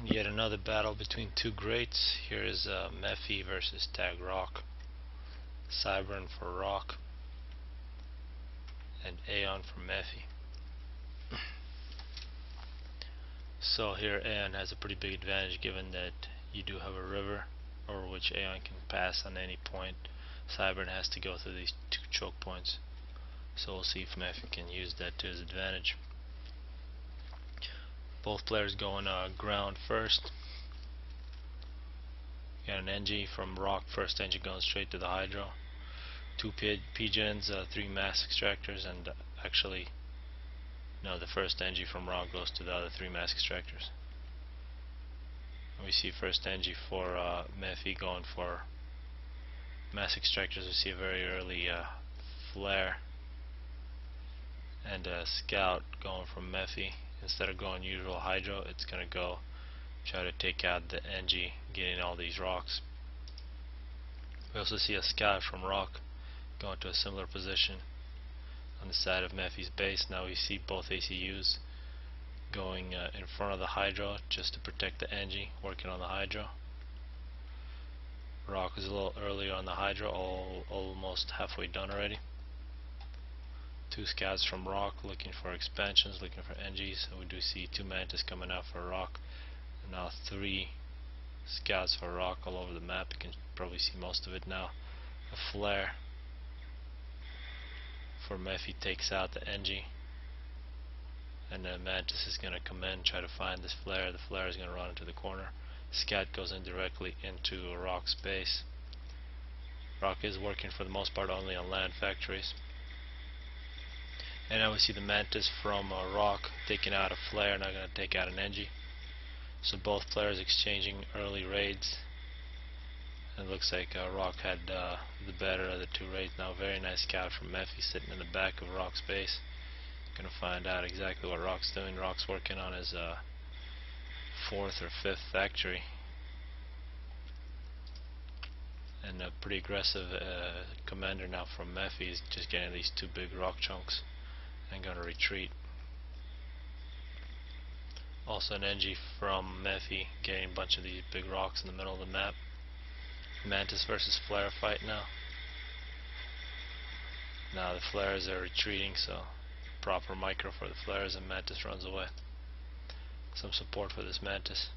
Yet another battle between two greats. Here is Mephi versus Tag Rock. Cybran for Rock and Aeon for Mephi. So here Aeon has a pretty big advantage given that you do have a river over which Aeon can pass on any point. Cybran has to go through these two choke points. So we'll see if Mephi can use that to his advantage. Both players going ground first. Got an NG from Rock, first engine going straight to the Hydro. Two PGens, three mass extractors, and actually, no, the first NG from Rock goes to the other three mass extractors. We see first NG for Mephi going for mass extractors. We see a very early flare and a scout going from Mephi. Instead of going usual Hydro, it's going to go try to take out the NG, getting all these rocks. We also see a scout from Rock going to a similar position on the side of Mephi's base. Now we see both ACUs going in front of the Hydro just to protect the NG, working on the Hydro. Rock is a little earlier on the Hydro, almost halfway done already. Two scouts from Rock looking for expansions, looking for NGs. So we do see two Mantis coming out for Rock. And now three scouts for Rock all over the map. You can probably see most of it now. A flare for Mephi takes out the NG. And then Mantis is going to come in, try to find this flare. The flare is going to run into the corner. Scout goes in directly into Rock's base. Rock is working for the most part only on land factories. And now we see the Mantis from Rock taking out a flare, now going to take out an NG. So both players exchanging early raids. It looks like Rock had the better of the two raids. Now very nice scout from Mephi sitting in the back of Rock's base. Going to find out exactly what Rock's doing. Rock's working on his fourth or fifth factory. And a pretty aggressive commander now from Mephi is just getting these two big rock chunks and going to retreat. Also an NG from Mephi getting a bunch of these big rocks in the middle of the map. Mantis versus Flare fight now. Now the flares are retreating, so proper micro for the flares, and Mantis runs away. Some support for this Mantis.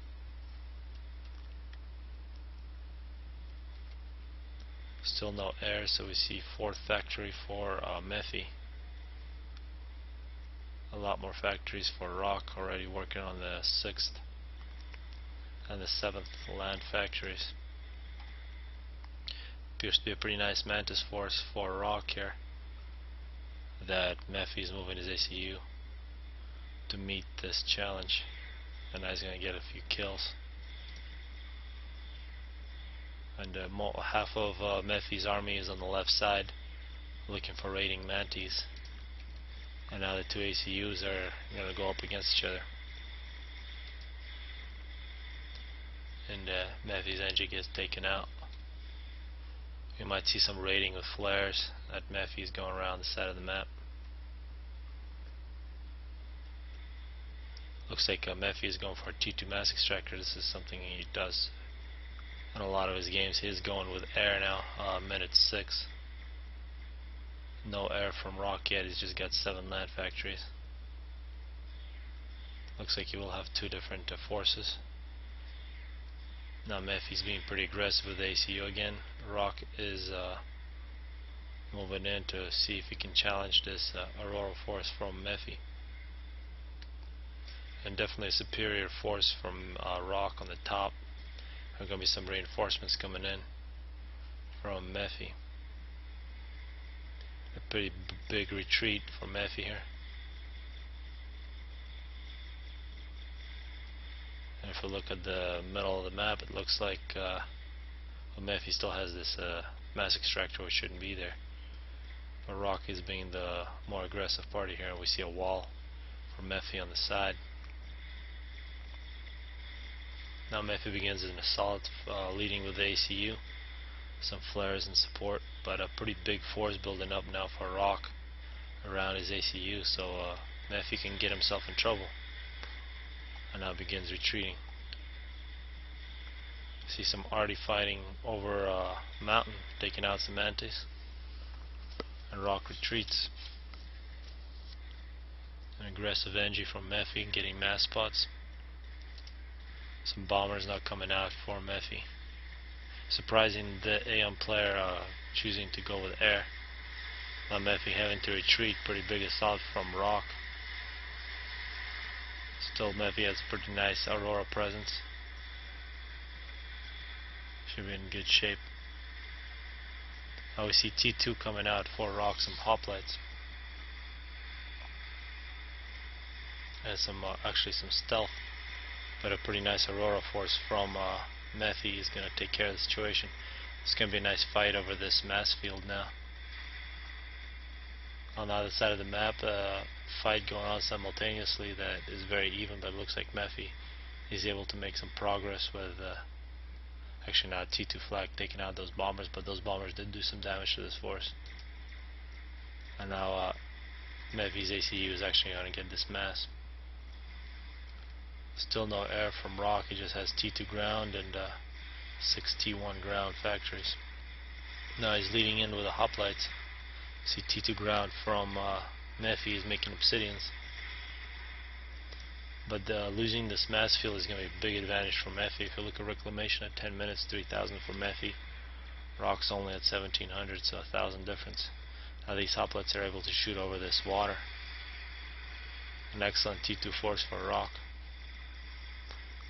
Still no air, so we see fourth factory for Mephi. A lot more factories for Rock, already working on the 6th and the 7th land factories. Appears to be a pretty nice Mantis force for Rock here, that Mephi is moving his ACU to meet this challenge, and now he's going to get a few kills. And half of Mephi's army is on the left side looking for raiding Mantis. And now the two ACUs are going to go up against each other. And Mephi's engine gets taken out. You might see some raiding with flares that Mephi's going around the side of the map. Looks like Mephi is going for a T2 mass extractor. This is something he does in a lot of his games. He is going with air now, minute 6. No air from Rock yet, he's just got 7 land factories. Looks like he will have 2 different forces. Now Mephi's being pretty aggressive with the ACU again. Rock is moving in to see if he can challenge this Aurora force from Mephi. And definitely a superior force from Rock on the top. There are going to be some reinforcements coming in from Mephi. A pretty big retreat for Mephi here. And if we look at the middle of the map, it looks like Mephi still has this mass extractor which shouldn't be there. But Rock is being the more aggressive party here. We see a wall for Mephi on the side. Now Mephi begins an assault, leading with the ACU. Some flares and support, but a pretty big force building up now for Rock around his ACU, so Mephi can get himself in trouble. And now begins retreating. See some arty fighting over a mountain, taking out some antis, and rock retreats. An aggressive NG from Mephi getting mass spots. Some bombers now coming out for Mephi. Surprising the aeon player choosing to go with air. Now Mephi having to retreat. Pretty big assault from rock. Still Mephi has a pretty nice aurora presence. Should be in good shape. Now we see T2 coming out for rock, some hoplites. And some actually some stealth. But a pretty nice aurora force from Mephi is going to take care of the situation. It's going to be a nice fight over this mass field now. On the other side of the map, fight going on simultaneously that is very even, but it looks like Mephi is able to make some progress with actually not T2 flag taking out those bombers, but those bombers did do some damage to this force. And now Mephi's ACU is actually going to get this mass. Still no air from rock, he just has T2 ground and 6 T1 ground factories. Now he's leading in with the hoplites. See T2 ground from Mephi is making obsidians. But losing this mass field is going to be a big advantage for Mephi. If you look at reclamation at 10 minutes, 3,000 for Mephi. Rock's only at 1,700, so 1,000 difference. Now these hoplites are able to shoot over this water. An excellent T2 force for rock.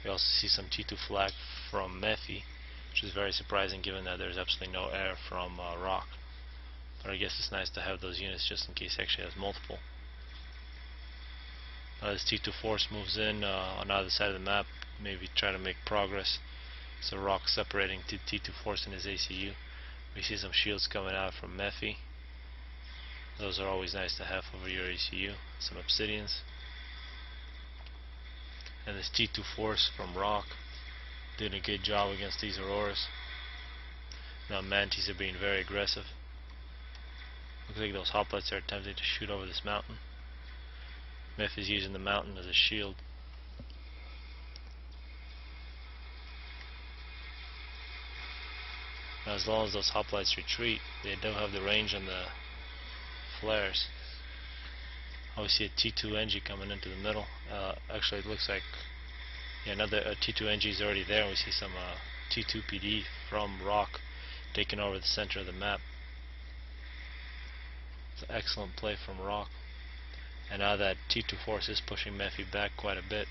We also see some T2 flag from Mephi, which is very surprising given that there's absolutely no air from rock. But I guess it's nice to have those units just in case he actually has multiple. This T2 force moves in on either side of the map, maybe try to make progress. So rock separating T2 force in his ACU. We see some shields coming out from Mephi. Those are always nice to have over your ACU. Some obsidians. And this T2 force from rock doing a good job against these auroras. Now mantis are being very aggressive. Looks like those hoplites are attempting to shoot over this mountain. Mephi is using the mountain as a shield. Now as long as those hoplites retreat, they don't have the range on the flares. Oh, we see a T2 NG coming into the middle. Actually it looks like another T2 NG is already there. We see some T2 PD from rock taking over the center of the map. It's an excellent play from rock. And now that T2 force is pushing Mephi back quite a bit.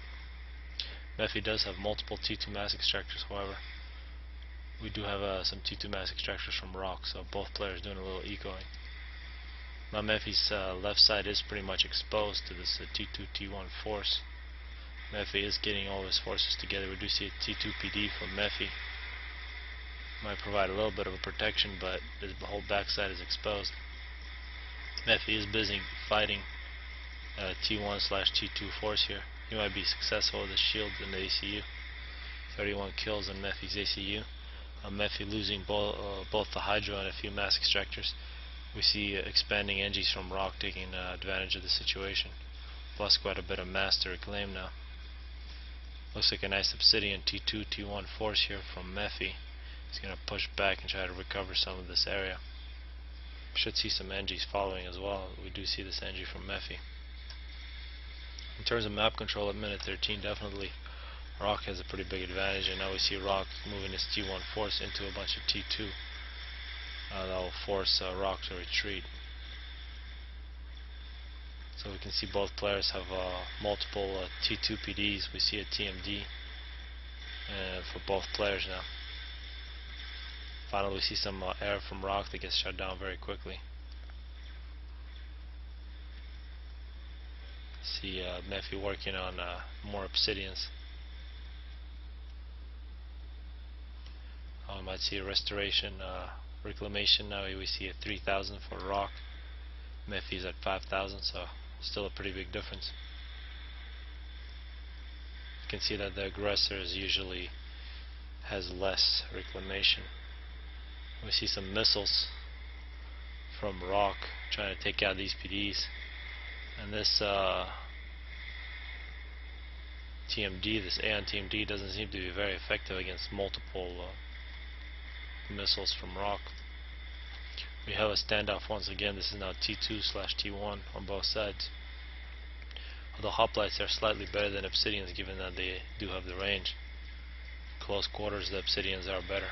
Mephi does have multiple T2 mass extractors, however. We do have some T2 mass extractors from rock, so both players doing a little ecoing. Now Mephi's left side is pretty much exposed to this T2 T1 force. Mephi is getting all his forces together. We do see a T2 PD from Mephi. Might provide a little bit of a protection, but the whole backside is exposed. Mephi is busy fighting T1/T2 force here. He might be successful with the shield in the ACU. 31 kills in Mephi's ACU. Mephi losing both the Hydro and a few mass extractors. We see expanding NGs from rock taking advantage of the situation. Plus quite a bit of mass to reclaim now. Looks like a nice obsidian T2 T1 force here from Mephi. He's going to push back and try to recover some of this area. Should see some NGs following as well. We do see this NG from Mephi. In terms of map control at minute 13, definitely rock has a pretty big advantage, and now we see rock moving his T1 force into a bunch of T2. That will force rock to retreat. So we can see both players have multiple T2 PDs. We see a TMD for both players now. Finally we see some air from rock that gets shut down very quickly. See Mephi working on more obsidians. We might see a restoration, reclamation. Now we see a 3,000 for rock. Mephi's at 5,000, so still a pretty big difference. You can see that the aggressor usually has less reclamation. We see some missiles from rock trying to take out these PDs, and this TMD, this aeon TMD doesn't seem to be very effective against multiple missiles from Rock. We have a standoff once again. This is now T2/T1 on both sides. Although hoplites are slightly better than obsidians given that they do have the range. Close quarters, the obsidians are better.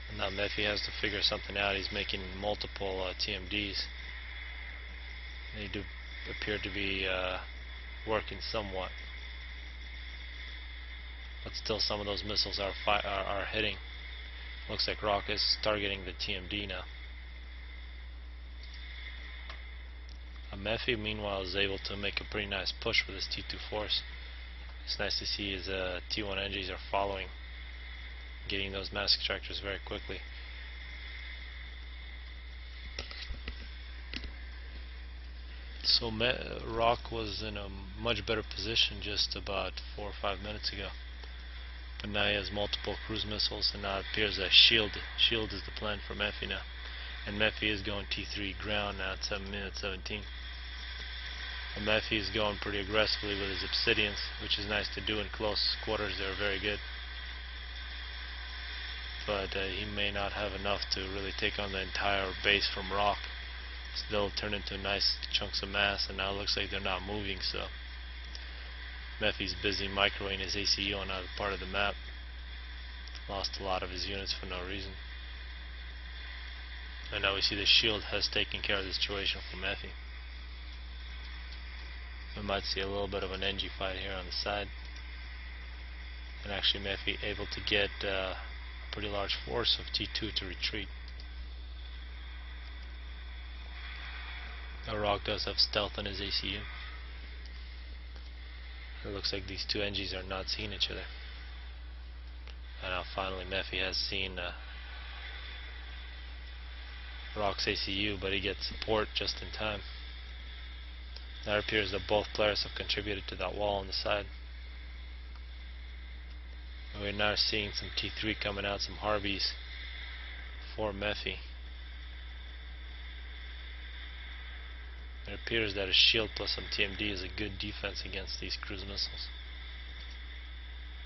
And now Mephi has to figure something out. He's making multiple TMDs. They do appear to be working somewhat. But still some of those missiles are hitting. Looks like Rock is targeting the TMD now. Mephi meanwhile is able to make a pretty nice push with his T2 force. It's nice to see his T1 NGs are following, getting those mass extractors very quickly. So Rock was in a much better position just about 4 or 5 minutes ago. But now he has multiple cruise missiles, and now it appears that shield is the plan for Mephi now. And Mephi is going T3 ground now at 7 minutes 17. And Mephi is going pretty aggressively with his obsidians, which is nice to do in close quarters. They're very good. But he may not have enough to really take on the entire base from Rock. So they'll turn into nice chunks of mass, and now it looks like they're not moving, so Mephi's busy microwaving his ACU on another part of the map. Lost a lot of his units for no reason. And now we see the shield has taken care of the situation for Mephi. We might see a little bit of an NG fight here on the side. And actually Mephi able to get a pretty large force of T2 to retreat. Now Rock does have stealth on his ACU. It looks like these two NGs are not seeing each other. And now finally Mephi has seen Rock's ACU, but he gets support just in time. Now it appears that both players have contributed to that wall on the side. And we're now seeing some T3 coming out, some Harveys for Mephi. It appears that a shield plus some TMD is a good defense against these cruise missiles.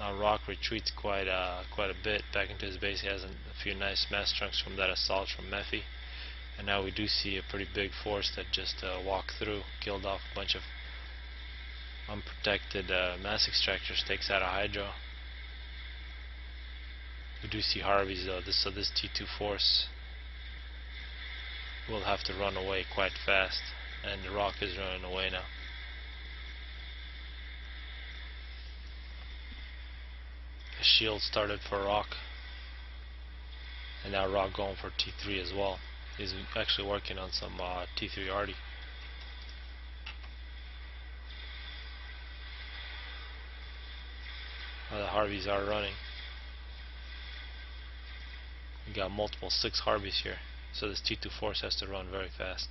Now Rock retreats quite a bit back into his base. He has a few nice mass chunks from that assault from Mephi. And now we do see a pretty big force that just walked through, killed off a bunch of unprotected mass extractors, takes out a Hydro. We do see Harveys though, so this T2 force will have to run away quite fast, and the Rock is running away now. The shield started for Rock, and now Rock going for T3 as well. He's actually working on some T3 Arty. The Harveys are running. We got multiple 6 Harveys here, so this T2 force has to run very fast.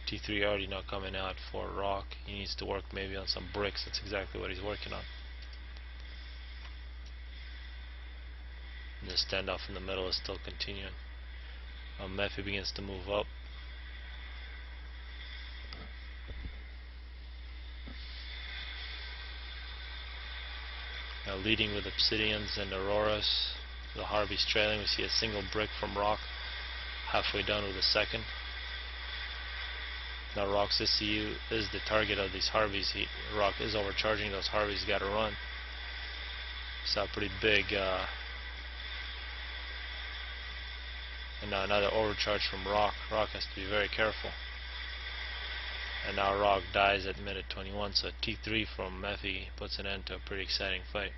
T3 Arty now coming out for Rock. He needs to work maybe on some bricks. That's exactly what he's working on. And the standoff in the middle is still continuing. Mephi begins to move up. Now leading with Obsidians and Auroras. The Harvey's trailing. We see a single brick from Rock, halfway done with a second. Now Rock's SCU is the target of these Harveys. Rock is overcharging those Harveys. Got to run. Saw a pretty big. And now another overcharge from Rock. Rock has to be very careful. And now Rock dies at minute 21, so T3 from Mephi puts an end to a pretty exciting fight.